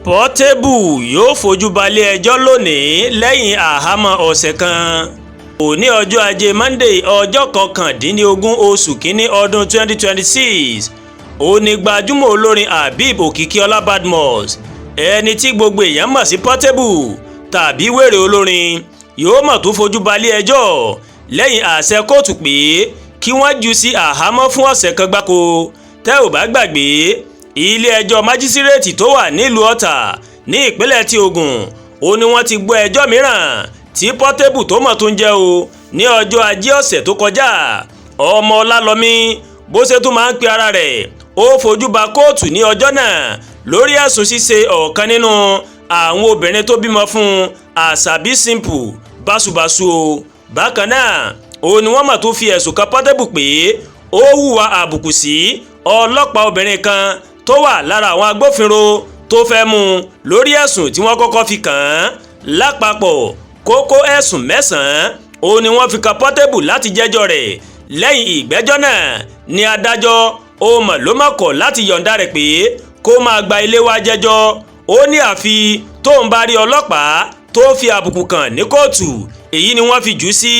Portable yóò fojú balẹ̀-ẹjọ́ lónìí lẹ́yìn àhámọ́ ọ̀sẹ̀ kan. Òní ọjọ́ ajé Monday ọjọ́ 19 oṣù kínní ọdún 2026 òní gbajúmọ̀ olórin Habib Òkìkíọlá Badmus ẹni tí gbogbo èèyàn mọ̀ sí Portable tàbí wèrè olórin yóò mọ̀ tó fojú balẹ̀-ẹjọ́ lẹ́yìn àṣẹ kóòtù pé kí wọ́n jù sí àhámọ́ fún ọ̀sẹ̀ kan gbáko. Tẹ́ ò bá gbàgbé ilé-ẹjọ́ májísírèètì tó wà nílùú Ọ̀tà ní ìpínlẹ̀ ti Ògùn ó ní wọ́n ti gbọ́ ẹjọ́ mìíràn tí Portable tó mọ̀ tó ń jẹ́ o ní ọjọ́ ajé ọ̀sẹ̀ tó kọjá. ọmọ Ọlálọ́mí bó ṣe tún máa ń pe ara rẹ̀ ó fojú ba kóòtù ní ọjọ́ náà lórí ẹ̀sùn ṣíṣe ọ̀kan nínú àwọn obìnrin tó bímọ fún Àṣàbí Simple báṣubàṣu o. Bákan náà ó ní wọ́n mọ̀ tó fi ẹ̀sùn kan Portable pé ó hùwà àbùkù sí ọlọ́pàá obìnrin kan tó wà lára àwọn agbófinró tó fẹ́ mú lórí ẹ̀sùn tí wọ́n kọ́kọ́ fi kàn án. Lápapọ̀ kókó ẹ̀sùn 9 ó ní wọ́n fi kan Portable láti jẹ́jọ́ rẹ̀. Lẹ́yìn ìgbẹ́jọ́ náà ni adájọ́ ó mọ̀ ló mọ̀ kọ̀ láti yọ̀ǹda rẹ̀ pé kó máa gba ilé wá jẹ́jọ́. Ó ní àfi tóun bá rí ọlọ́pàá tó fi àbùkù kàn ní kóòtù èyí ni wọ́n fi jù sí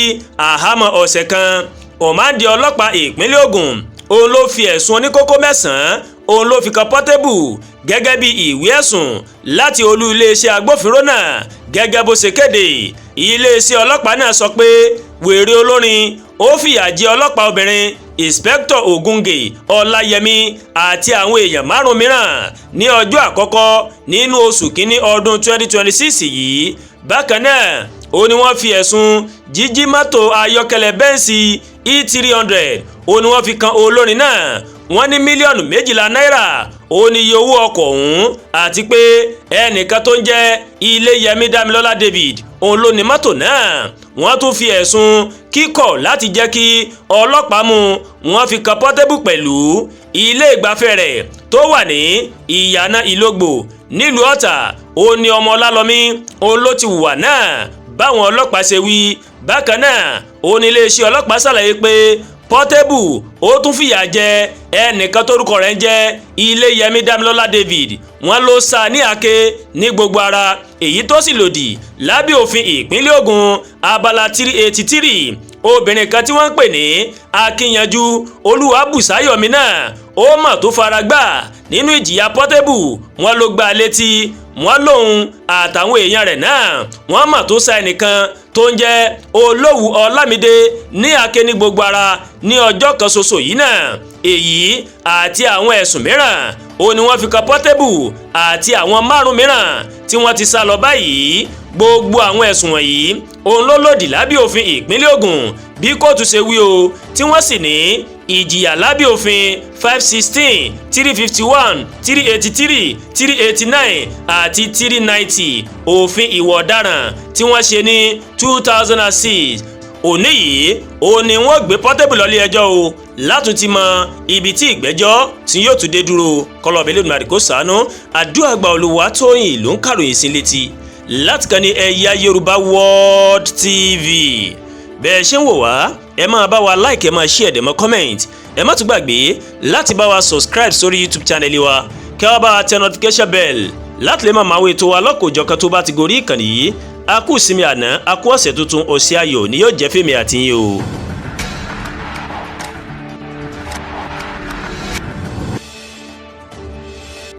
àhámọ́ ọ̀sẹ̀ kan. Ọ̀máǹdì ọlọ́pàá ìpínlẹ̀ Ògùn òun ló fi ẹ̀sùn oníkókó 9 òun ló fi kan Portable gẹ́gẹ́ bí ìwé ẹ̀sùn láti olú iléeṣẹ́ agbófinró náà. Gẹ́gẹ́ bó ṣe kéde, iléeṣẹ́ ọlọ́pàá náà sọ pé wèrè olórin ó fìyà jẹ ọlọ́pàá obìnrin Inspector Ògúngè Ọláyẹmí àti àwọn èèyàn 5 mìíràn ní ọjọ́ àkọ́kọ́ nínú oṣù kínní ọdún 2026 yìí. Bákan náà ó ní wọ́n fi ẹ̀sùn jíjí mọ́tò ayọ́kẹ́lẹ́ Bẹ́ǹsì E300 ó ní wọ́n fi kan olórin náà. Wọ́n ní mílíọ̀nù 12 náírà ó ní iye owó ọkọ̀ ọ̀hún àti pé ẹnìkan tó ń jẹ́ Iléyẹmí Dámilọ́lá David òun ló ní mọ́tò náà. Wọ́n tún fi ẹ̀sùn kíkọ̀ láti jẹ́ kí ọlọ́pàá mú wọ́n fi kan Portable pẹ̀lú ilé ìgbafẹ́ rẹ̀ tó wà ní ìyànà Ìlógbò nílùú Ọ̀tà. ó ní ọmọ Ọlálọ́mí òun ló ti hùwà náà báwọn ọlọ́pàá ṣe wí. Bákan náà ó ní iléeṣẹ́ ọlọ́pàá ṣàlàyé pé Portable ó tún fìyà jẹ ẹnìkan tórúkọ rẹ̀ ń jẹ́ Iléyẹmí Dámilọ́lá David. wọ́n ló sá ní àáké ní gbogbo ara èyí tó sì lòdì lábẹ́ òfin ìpínlẹ̀ Ògùn abala 383. obìnrin kan tí wọ́n ń pè ní Akínyanjú Olúwabùsáyọ̀mí náà ó mọ̀ tó fara gbà nínú ìjìyà Portable. wọ́n ló gbá létí wọ́n lòun àtàwọn èèyàn rẹ̀ náà wọ́n mọ̀ tó sá ẹnìkan tó ń jẹ́ Olówù Ọlámídé ní àáké ní gbogbo ara ní ọjọ́ kan ṣoṣo yìí náà. èyí àti àwọn ẹ̀sùn mìíràn ó ní wọ́n fi kan Portable àti àwọn 5 mìíràn tí wọ́n ti sá lọ báyìí. gbogbo àwọn ẹ̀sùn wọ̀nyí òun ló lòdì lábẹ́ òfin ìpínlẹ̀ Ògùn bí kóòtù ṣe wí o, tí wọ́n sì ní ìjìyà lábẹ́ òfin 516, 351, 383, 389 àti 390 òfin ìwà ọ̀daràn tí wọ́n ṣe ní 2006. òní yìí ó ní wọ́n gbé Portable lọ ilé ẹjọ́ o látún ti mọ ibi tí ìgbẹ́jọ́ tí yóò tún dé dúró. kọlọ̀bẹ̀ lẹ́nu kó ṣàánú. àdúrà gba Olúwatóyìn ló ń kàròyìn sí létí láti kàn ní Ẹ̀yà Yorùbá World TV. bẹ́ẹ̀ ṣe ń wò wá ẹ máa bá wa like, ẹ máa share, ẹ máa comment. ẹ má tún gbàgbé láti bá wa subscribe sórí YouTube channel wa kí wá bá wa tẹ notification bell láti lè máa máa wo ètò wa lọ́kọ̀ọ́jọ̀kan tó bá ti gorí ìkànnì yìí. a kú ìsinmi àná, a kú ọ̀sẹ̀ tuntun, ọ̀sẹ̀ ayọ̀ ni yóò jẹ́ fèmí àti yín o.